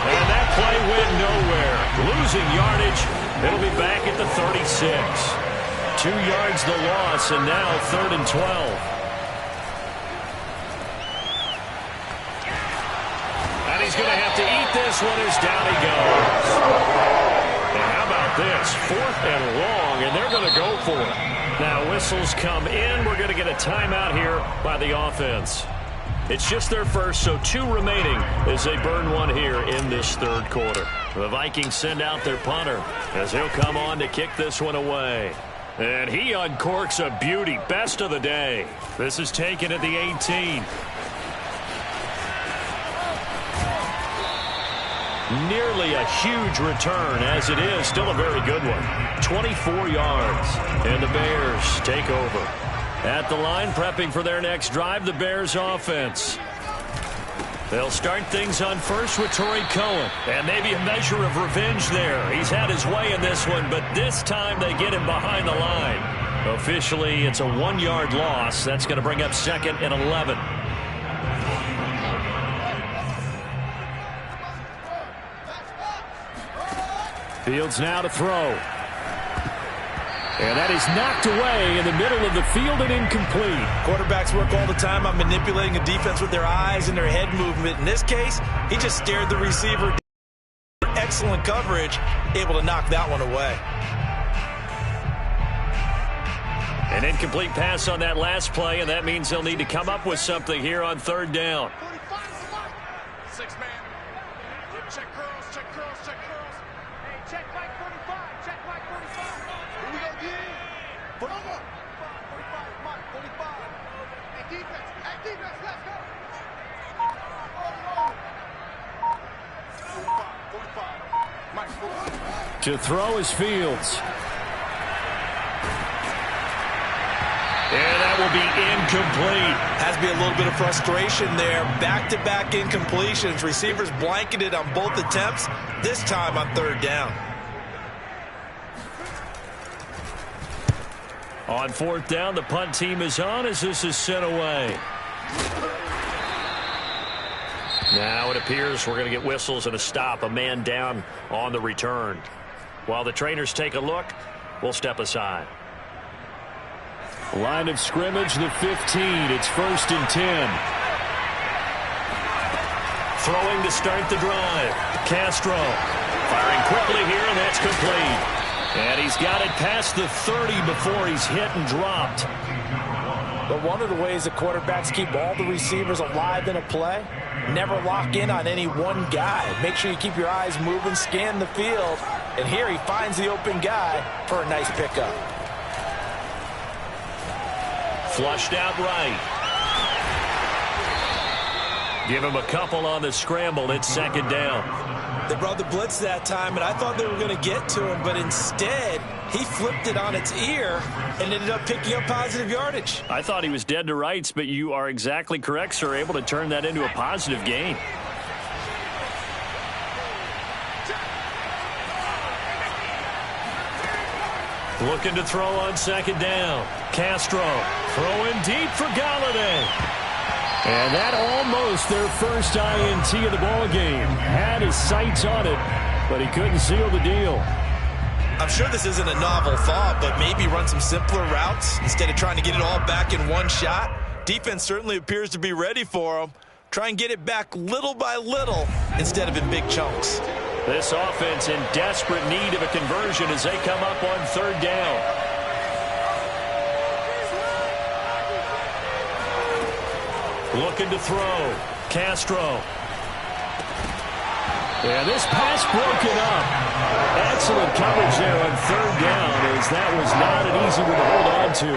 And that play went nowhere. Losing yardage. It'll be back at the 36. 2 yards the loss, and now 3rd and 12. And he's going to have to eat this one as down he goes. And how about this? 4th and long, and they're going to go for it. Now whistles come in. We're going to get a timeout here by the offense. It's just their first, so 2 remaining as they burn one here in this 3rd quarter. The Vikings send out their punter as he'll come on to kick this one away. And he uncorks a beauty. Best of the day. This is taken at the 18. Nearly a huge return, as it is still a very good one. 24 yards, and the Bears take over. At the line, prepping for their next drive, the Bears offense. They'll start things on first with Torrey Cohen, and maybe a measure of revenge there. He's had his way in this one, but this time they get him behind the line. Officially, it's a 1-yard loss. That's going to bring up 2nd and 11. Fields now to throw. And that is knocked away in the middle of the field and incomplete. Quarterbacks work all the time on manipulating a defense with their eyes and their head movement. In this case, he just stared the receiver down. Excellent coverage, able to knock that one away. An incomplete pass on that last play, and that means they'll need to come up with something here on 3rd down. 6-man. Check curls, check curls, check curls. Hey, check Mike 45, check Mike 45. Here we go, D. 45, Mike 45. Hey, defense, let's go. 45, Mike 45. To throw is Fields. And that will be incomplete. Has to be a little bit of frustration there. Back-to-back incompletions. Receivers blanketed on both attempts, this time on 3rd down. On 4th down, the punt team is on as this is sent away. Now it appears we're going to get whistles and a stop. A man down on the return. While the trainers take a look, we'll step aside. Line of scrimmage, the 15. It's 1st and 10. Throwing to start the drive. Castro firing quickly here, and that's complete. And he's got it past the 30 before he's hit and dropped. But one of the ways that quarterbacks keep all the receivers alive in a play, never lock in on any one guy. Make sure you keep your eyes moving, scan the field. And here he finds the open guy for a nice pickup. Flushed out right. Give him a couple on the scramble. It's 2nd down. They brought the blitz that time, and I thought they were going to get to him, but instead he flipped it on its ear and ended up picking up positive yardage. I thought he was dead to rights, but you are exactly correct, sir. Able to turn that into a positive gain. Looking to throw on 2nd down. Castro throwing deep for Galladay. And that almost their first INT of the ball game. Had his sights on it, but he couldn't seal the deal. I'm sure this isn't a novel thought, but maybe run some simpler routes instead of trying to get it all back in one shot. Defense certainly appears to be ready for him. Try and get it back little by little instead of in big chunks. This offense in desperate need of a conversion as they come up on 3rd down. Looking to throw. Castro. Yeah, this pass broken up. Excellent coverage there on 3rd down as that was not an easy one to hold on to.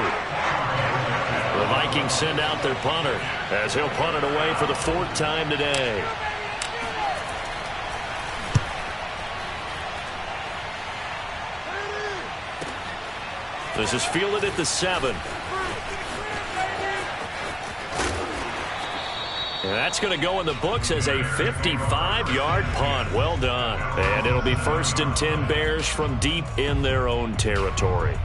Vikings send out their punter as he'll punt it away for the 4th time today. This is fielded at the 7. And that's going to go in the books as a 55-yard punt. Well done. And it'll be 1st and 10 Bears from deep in their own territory.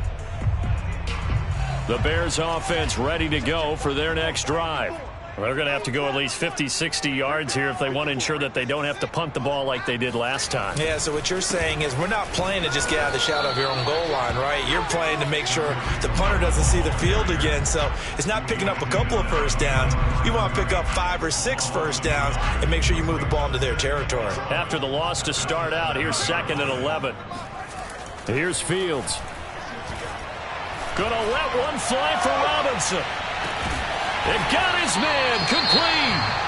The Bears offense ready to go for their next drive. They're going to have to go at least 50, 60 yards here if they want to ensure that they don't have to punt the ball like they did last time. Yeah, so what you're saying is we're not playing to just get out of the shadow of your own goal line, right? You're playing to make sure the punter doesn't see the field again. So it's not picking up a couple of first downs. You want to pick up 5 or 6 first downs and make sure you move the ball into their territory. After the loss to start out, here's 2nd and 11. Here's Fields. Gonna let one fly for Robinson. It got his man complete.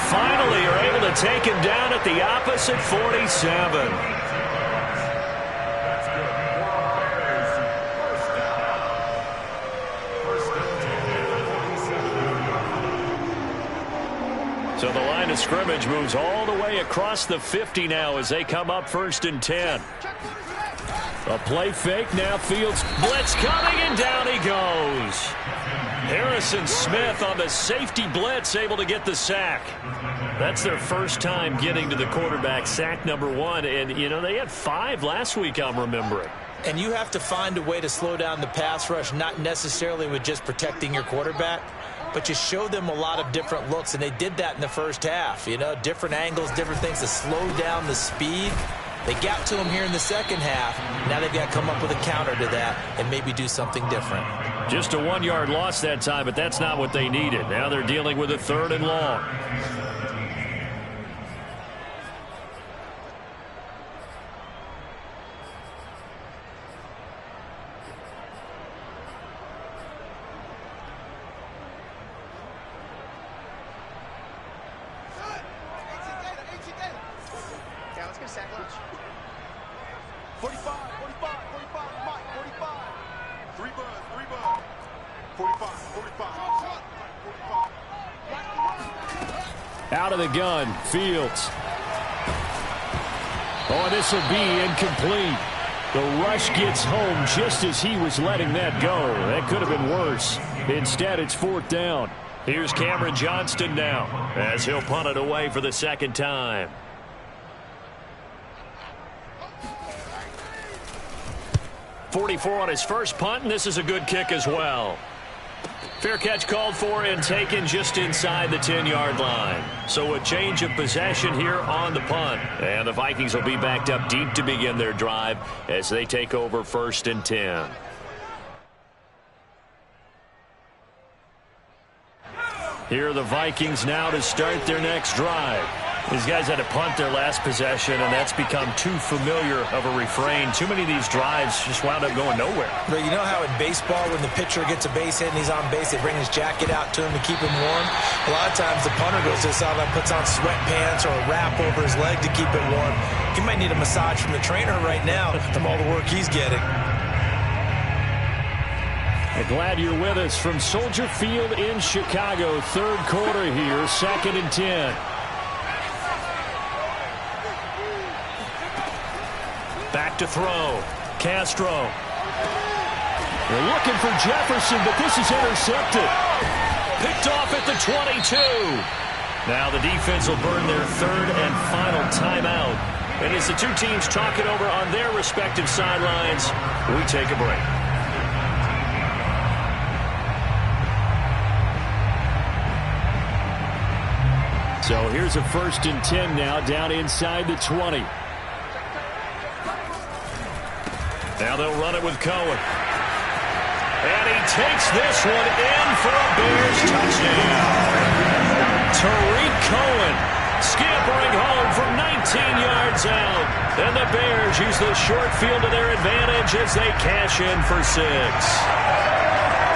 Finally are able to take him down at the opposite 47. So the line of scrimmage moves all the way across the 50 now as they come up 1st and 10. A play fake, now Fields blitz coming, and down he goes. Harrison Smith on the safety blitz, able to get the sack. That's their first time getting to the quarterback, sack number 1. And, you know, they had 5 last week, I'm remembering. And you have to find a way to slow down the pass rush, not necessarily with just protecting your quarterback, but you show them a lot of different looks, and they did that in the first half. You know, different angles, different things to slow down the speed. They got to him here in the second half. Now they've got to come up with a counter to that and maybe do something different. Just a 1-yard loss that time, but that's not what they needed. Now they're dealing with a 3rd and long. Yeah, let's get a sack lunch. 45, 45, 45, Mike, 45. 3 buzz, 45, 45. Out of the gun, Fields. Oh, this will be incomplete. The rush gets home just as he was letting that go. That could have been worse. Instead, it's 4th down. Here's Cameron Johnston now as he'll punt it away for the 2nd time. .44 on his first punt, and this is a good kick as well. Fair catch called for and taken just inside the 10-yard line. So a change of possession here on the punt. And the Vikings will be backed up deep to begin their drive as they take over 1st and 10. Here are the Vikings now to start their next drive. These guys had to punt their last possession, and that's become too familiar of a refrain. Too many of these drives just wound up going nowhere. But you know how in baseball, when the pitcher gets a base hit and he's on base, they bring his jacket out to him to keep him warm? A lot of times the punter goes to the sideline, puts on sweatpants or a wrap over his leg to keep it warm. He might need a massage from the trainer right now from all the work he's getting. Glad you're with us from Soldier Field in Chicago. Third quarter here, 2nd and 10. Back to throw. Castro. They're looking for Jefferson, but this is intercepted. Picked off at the 22. Now the defense will burn their third and final timeout. And as the two teams talk it over on their respective sidelines, we take a break. So here's a 1st and 10 now, down inside the 20. Now they'll run it with Cohen. And he takes this one in for a Bears touchdown. Tariq Cohen scampering home from 19 yards out. And the Bears use the short field to their advantage as they cash in for 6.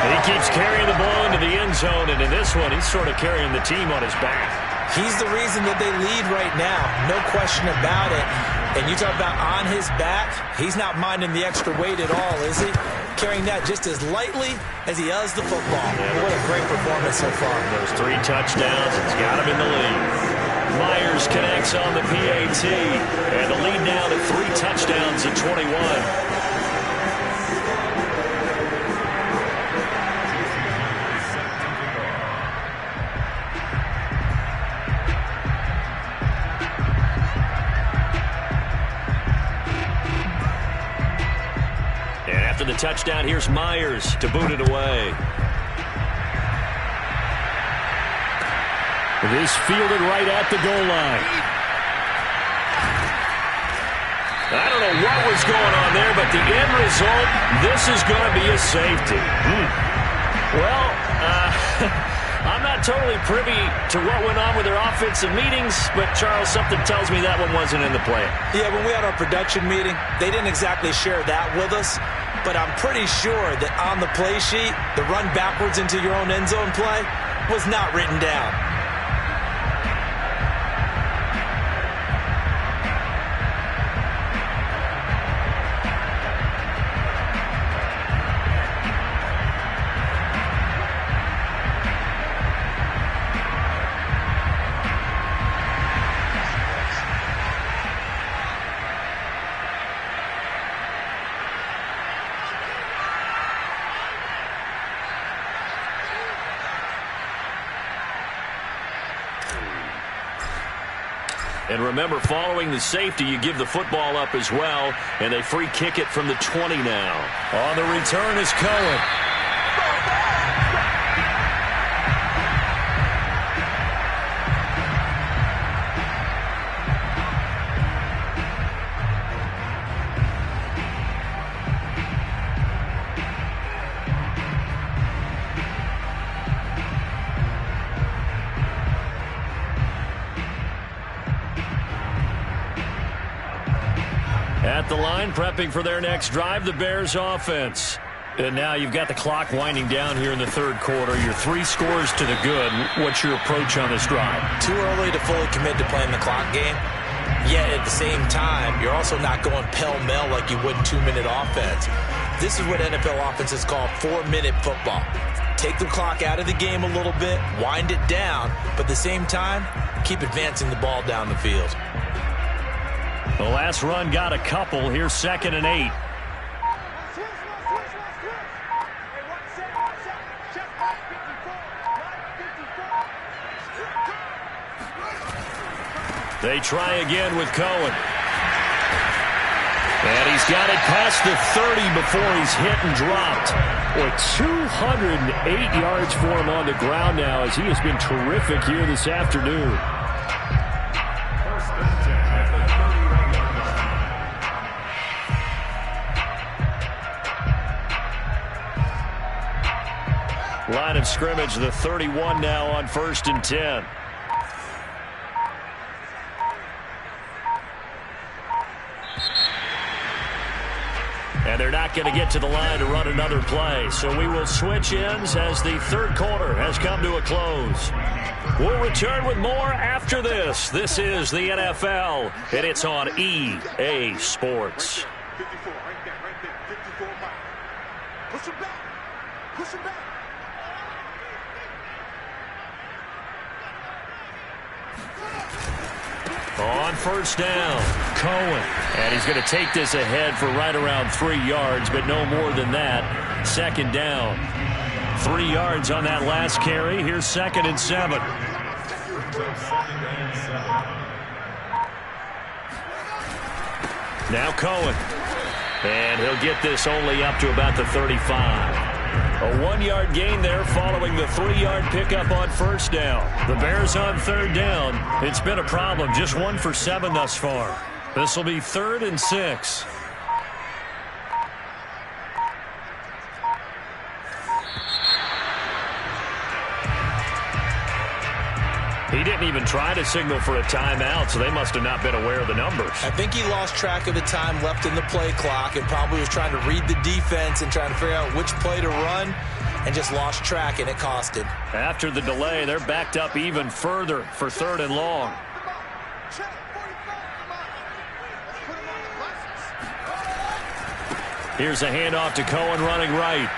He keeps carrying the ball into the end zone, and in this one, he's sort of carrying the team on his back. He's the reason that they lead right now, no question about it. And you talk about on his back, he's not minding the extra weight at all, is he? Carrying that just as lightly as he does the football. Yeah, what a great performance so far. Those 3 touchdowns, it's got him in the lead. Myers connects on the PAT, and the lead now to 3 touchdowns at 21. The touchdown, here's Myers to boot it away. This fielded right at the goal line. I don't know what was going on there, but the end result, this is going to be a safety. Well, I'm not totally privy to what went on with their offensive meetings, but Charles, something tells me that one wasn't in the plan. Yeah, when we had our production meeting, they didn't exactly share that with us. But I'm pretty sure that on the play sheet, the run backwards into your own end zone play was not written down. And remember, following the safety, you give the football up as well, and they free kick it from the 20 now. On the return is Cohen. At the line, prepping for their next drive, the Bears offense. And now you've got the clock winding down here in the third quarter. Your 3 scores to the good. What's your approach on this drive? Too early to fully commit to playing the clock game. Yet at the same time, you're also not going pell-mell like you would in 2-minute offense. This is what NFL offenses call 4-minute football. Take the clock out of the game a little bit, wind it down, but at the same time, keep advancing the ball down the field. The last run got a couple. Here's 2nd and 8. They try again with Cohen. And he's got it past the 30 before he's hit and dropped. Boy, 208 yards for him on the ground now as he has been terrific here this afternoon. Line of scrimmage, the 31 now on 1st and 10. And they're not going to get to the line to run another play. So we will switch ends as the third quarter has come to a close. We'll return with more after this. This is the NFL, and it's on EA Sports. 54, right there, 54 miles. Push him back. Push him back. On first down, Cohen. And he's going to take this ahead for right around 3 yards, but no more than that. Second down. 3 yards on that last carry. Here's 2nd and 7. Now Cohen. And he'll get this only up to about the 35. A 1-yard gain there following the 3-yard pickup on first down. The Bears on third down. It's been a problem. Just 1 for 7 thus far. This will be 3rd and 6. He didn't even try to signal for a timeout, so they must have not been aware of the numbers. I think he lost track of the time left in the play clock and probably was trying to read the defense and trying to figure out which play to run and just lost track, and it cost him. After the delay, they're backed up even further for 3rd and long. Here's a handoff to Cohen running right.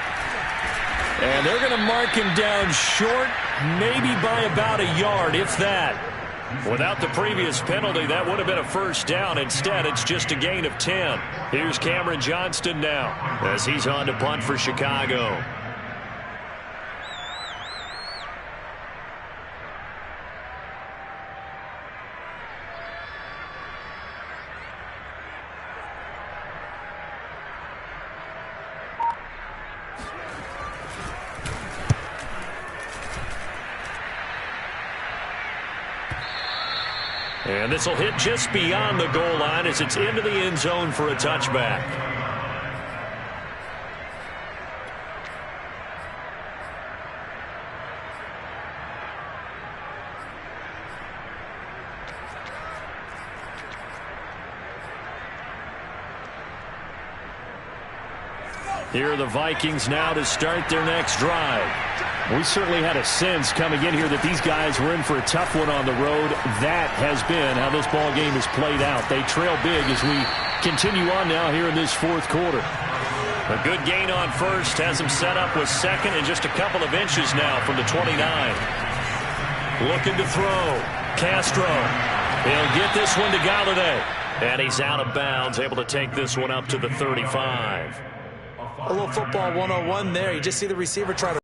And they're going to mark him down short, maybe by about a yard, if that. Without the previous penalty, that would have been a first down. Instead, it's just a gain of 10. Here's Cameron Johnston now as he's on to punt for Chicago. And this will hit just beyond the goal line as it's into the end zone for a touchback. Here are the Vikings now to start their next drive. We certainly had a sense coming in here that these guys were in for a tough one on the road. That has been how this ball game has played out. They trail big as we continue on now here in this fourth quarter. A good gain on first has them set up with 2nd and just a couple of inches now from the 29. Looking to throw. Castro. He'll get this one to Galladay. And he's out of bounds, able to take this one up to the 35. A little football 101 there. You just see the receiver try to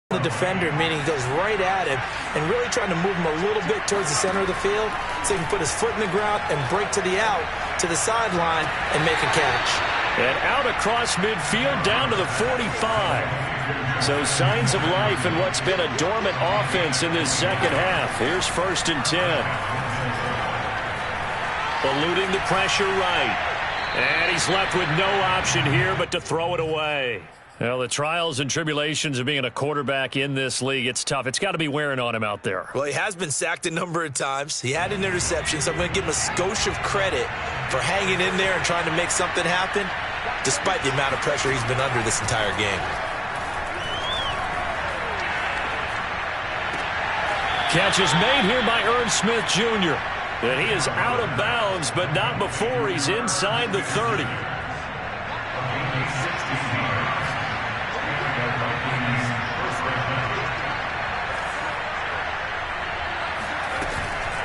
the defender, meaning he goes right at him and really trying to move him a little bit towards the center of the field so he can put his foot in the ground and break to the out, to the sideline, and make a catch. And out across midfield down to the 45. So signs of life in what's been a dormant offense in this second half. Here's 1st and 10. Eluding the pressure right. And he's left with no option here but to throw it away. Well, the trials and tribulations of being a quarterback in this league, it's tough. It's got to be wearing on him out there. Well, he has been sacked a number of times. He had an interception, so I'm going to give him a skosh of credit for hanging in there and trying to make something happen, despite the amount of pressure he's been under this entire game. Catch is made here by Ern Smith Jr. And he is out of bounds, but not before he's inside the 30.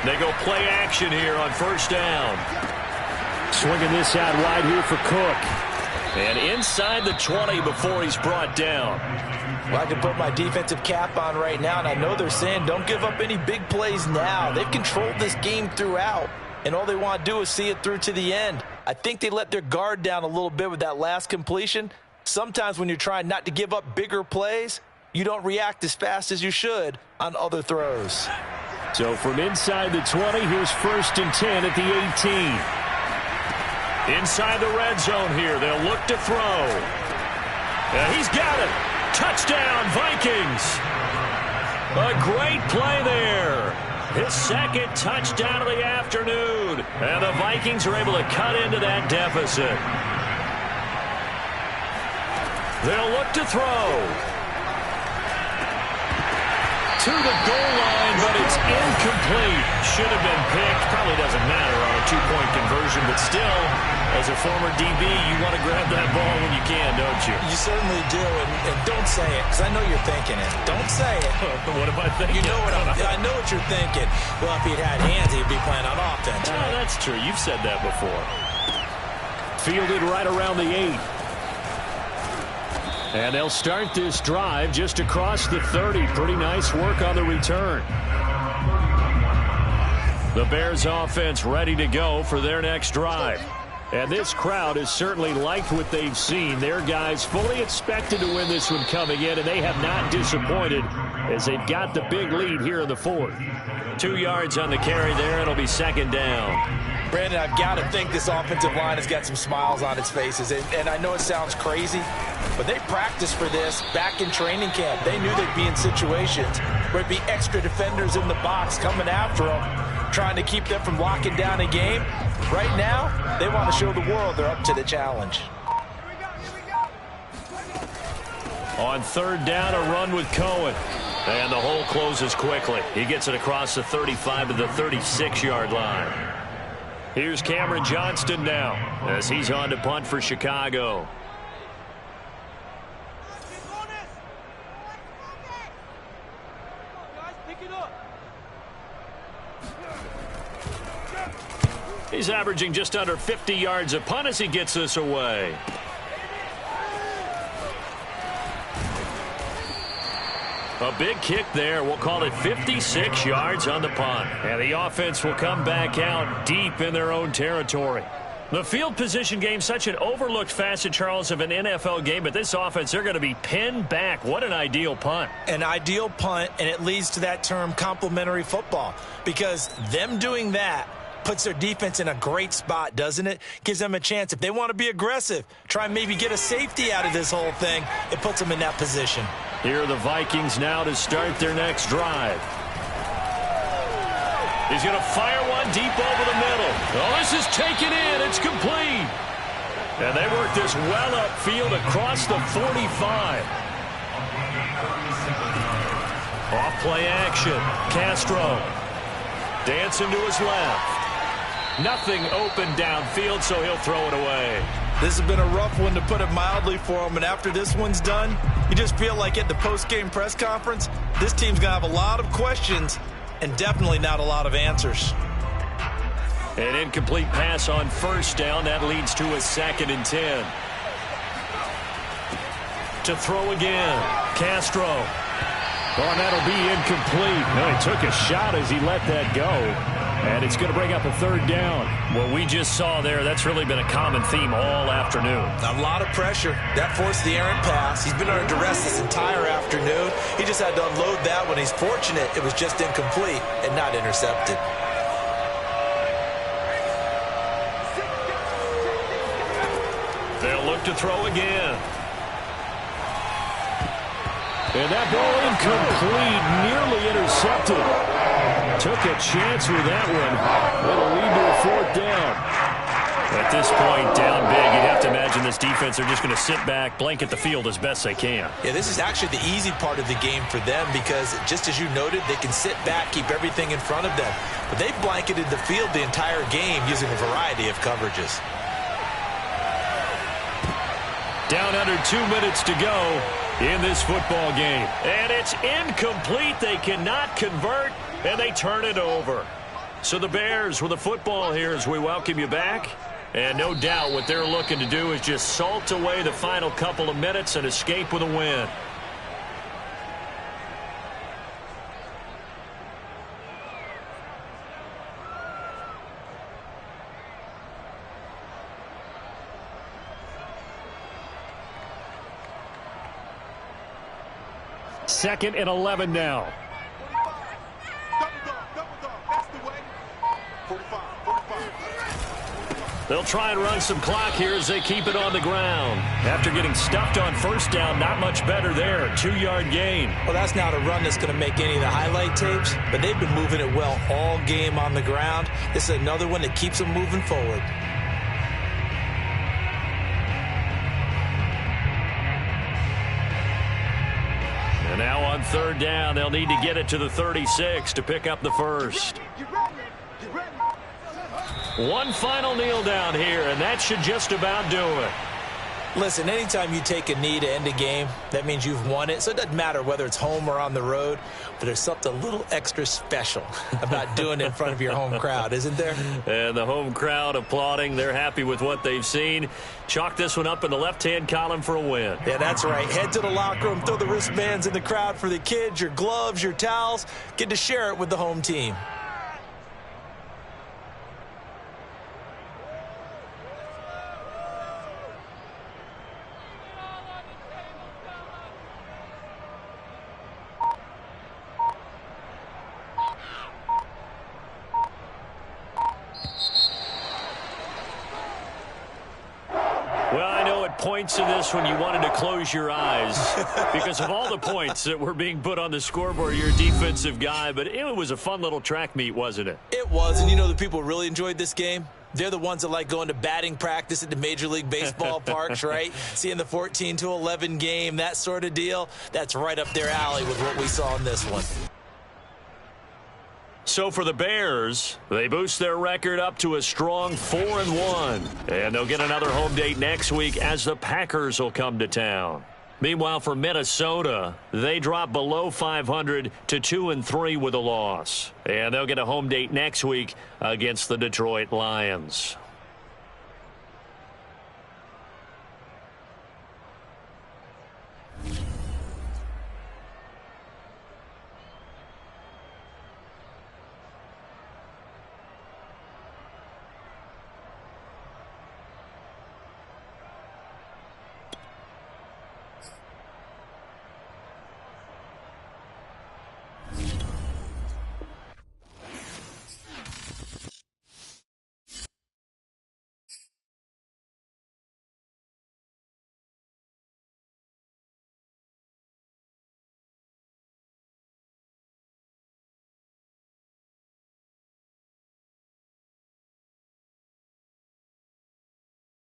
They go play action here on first down. Swinging this out wide here for Cook. And inside the 20 before he's brought down. Well, I can put my defensive cap on right now, and I know they're saying don't give up any big plays now. They've controlled this game throughout, and all they want to do is see it through to the end. I think they let their guard down a little bit with that last completion. Sometimes when you're trying not to give up bigger plays, you don't react as fast as you should on other throws. So from inside the 20, here's 1st and 10 at the 18. Inside the red zone here, they'll look to throw. And he's got it. Touchdown, Vikings. A great play there. His 2nd touchdown of the afternoon. And the Vikings are able to cut into that deficit. They'll look to throw. To the goal line, but it's incomplete. Should have been picked. Probably doesn't matter on a two-point conversion, but still, as a former DB, you want to grab that ball when you can, don't you? You certainly do, and don't say it, because I know you're thinking it. Don't say it. What am I thinking? You know I know what you're thinking. Well, if he'd had hands, he'd be playing on offense. Right? That's true. You've said that before. Fielded right around the 8. And they'll start this drive just across the 30. Pretty nice work on the return. The Bears offense ready to go for their next drive. And this crowd has certainly liked what they've seen. Their guys fully expected to win this one coming in, and they have not disappointed as they've got the big lead here in the 4th. 2 yards on the carry there. It'll be second down. Brandon, I've got to think this offensive line has got some smiles on its faces. And I know it sounds crazy, but they practiced for this back in training camp. They knew they'd be in situations where it'd be extra defenders in the box coming after them, trying to keep them from locking down a game. Right now, they want to show the world they're up to the challenge. On third down, a run with Cohen. And the hole closes quickly. He gets it across the 35 to the 36-yard line. Here's Cameron Johnston now as he's on to punt for Chicago. He's averaging just under 50 yards a punt as he gets this away. A big kick there. We'll call it 56 yards on the punt. And the offense will come back out deep in their own territory. The field position game, such an overlooked facet, Charles, of an NFL game. But this offense, they're going to be pinned back. What an ideal punt. An ideal punt, and it leads to that term complementary football. Because them doing that puts their defense in a great spot, doesn't it? Gives them a chance. If they want to be aggressive, try and maybe get a safety out of this whole thing, it puts them in that position. Here are the Vikings now to start their next drive. He's going to fire one deep over the middle. Oh, this is taken in. It's complete. And they work this well upfield across the 45. Off play action. Castro dancing to his left. Nothing open downfield, so he'll throw it away. This has been a rough one, to put it mildly, for him. And after this one's done, you just feel like at the post-game press conference, this team's going to have a lot of questions and definitely not a lot of answers. An incomplete pass on first down. That leads to a 2nd and 10. To throw again. Castro. Oh, and that'll be incomplete. No, he took a shot as he let that go. And it's going to bring up a third down. What we just saw there, that's really been a common theme all afternoon. A lot of pressure. That forced the errant pass. He's been under duress this entire afternoon. He just had to unload that when he's fortunate it was just incomplete and not intercepted. They'll look to throw again. And that ball incomplete, nearly intercepted. Took a chance with that one. It'll lead to a 4th down. At this point, down big, you'd have to imagine this defense are just going to sit back, blanket the field as best they can. Yeah, this is actually the easy part of the game for them because, just as you noted, they can sit back, keep everything in front of them. But they've blanketed the field the entire game using a variety of coverages. Down under 2 minutes to go in this football game. And it's incomplete. They cannot convert, and they turn it over. So the Bears with the football here as we welcome you back. And no doubt what they're looking to do is just salt away the final couple of minutes and escape with a win. Second and 11 now. They'll try and run some clock here as they keep it on the ground. After getting stuffed on first down, not much better there. 2-yard gain. Well, that's not a run that's going to make any of the highlight tapes, but they've been moving it well all game on the ground. This is another one that keeps them moving forward. third down. They'll need to get it to the 36 to pick up the first. One final kneel down here, and that should just about do it. Listen, anytime you take a knee to end a game, that means you've won it. So it doesn't matter whether it's home or on the road, but there's something a little extra special about doing it in front of your home crowd, isn't there? And the home crowd applauding. They're happy with what they've seen. Chalk this one up in the left-hand column for a win. Yeah, that's right. Head to the locker room, throw the wristbands in the crowd for the kids, your gloves, your towels. Get to share it with the home team. Well, I know at points in this when you wanted to close your eyes because of all the points that were being put on the scoreboard. You're a defensive guy, but it was a fun little track meet, wasn't it? It was, and you know the people who really enjoyed this game? They're the ones that like going to batting practice at the Major League Baseball parks, right? Seeing the 14-11 game, that sort of deal. That's right up their alley with what we saw in this one. So for the Bears, they boost their record up to a strong 4-1. And they'll get another home date next week as the Packers will come to town. Meanwhile, for Minnesota, they drop below 500 to 2-3 with a loss. And they'll get a home date next week against the Detroit Lions.